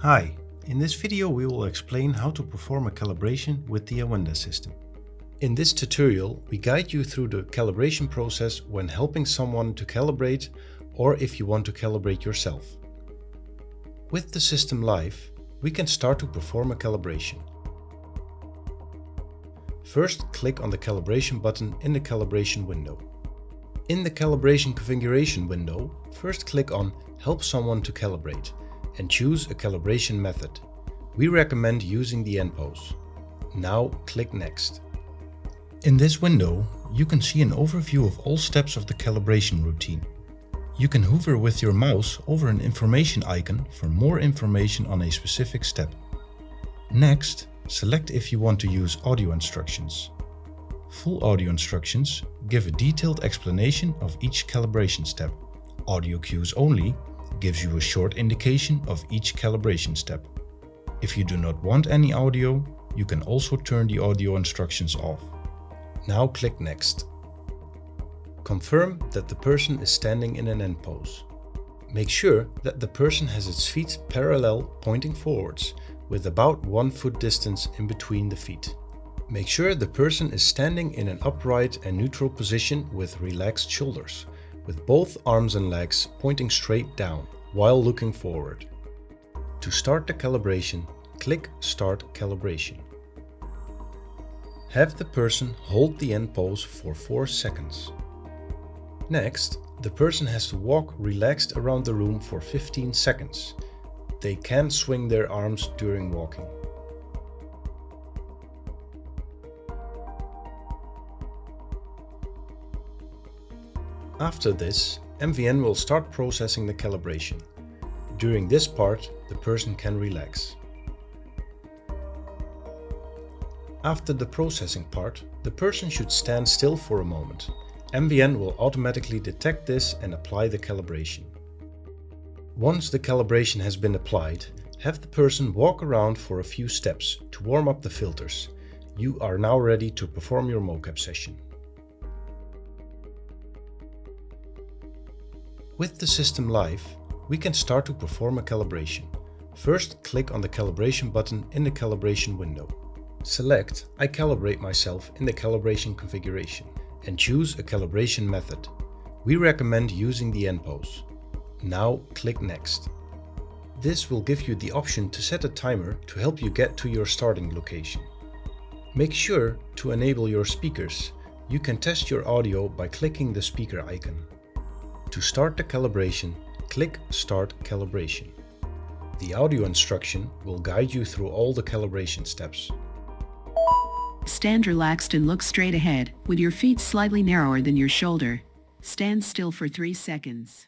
Hi, in this video we will explain how to perform a calibration with the Awinda system. In this tutorial we guide you through the calibration process when helping someone to calibrate or if you want to calibrate yourself. With the system live, we can start to perform a calibration. First, click on the calibration button in the calibration window. In the calibration configuration window, first click on Help someone to calibrate and choose a calibration method. We recommend using the endpose. Now click Next. In this window, you can see an overview of all steps of the calibration routine. You can hover with your mouse over an information icon for more information on a specific step. Next, select if you want to use audio instructions. Full audio instructions give a detailed explanation of each calibration step. Audio cues only gives you a short indication of each calibration step. If you do not want any audio, you can also turn the audio instructions off. Now click Next. Confirm that the person is standing in an end pose. Make sure that the person has its feet parallel pointing forwards, with about 1 foot distance in between the feet. Make sure the person is standing in an upright and neutral position with relaxed shoulders, with both arms and legs pointing straight down while looking forward. To start the calibration, click Start Calibration. Have the person hold the end pose for 4 seconds. Next, the person has to walk relaxed around the room for 15 seconds. They can swing their arms during walking. After this, MVN will start processing the calibration. During this part, the person can relax. After the processing part, the person should stand still for a moment. MVN will automatically detect this and apply the calibration. Once the calibration has been applied, have the person walk around for a few steps to warm up the filters. You are now ready to perform your mocap session. With the system live, we can start to perform a calibration. First, click on the calibration button in the calibration window. Select I calibrate myself in the calibration configuration and choose a calibration method. We recommend using the endpose. Now click Next. This will give you the option to set a timer to help you get to your starting location. Make sure to enable your speakers. You can test your audio by clicking the speaker icon. To start the calibration, click Start Calibration. The audio instruction will guide you through all the calibration steps. Stand relaxed and look straight ahead, with your feet slightly narrower than your shoulder. Stand still for 3 seconds.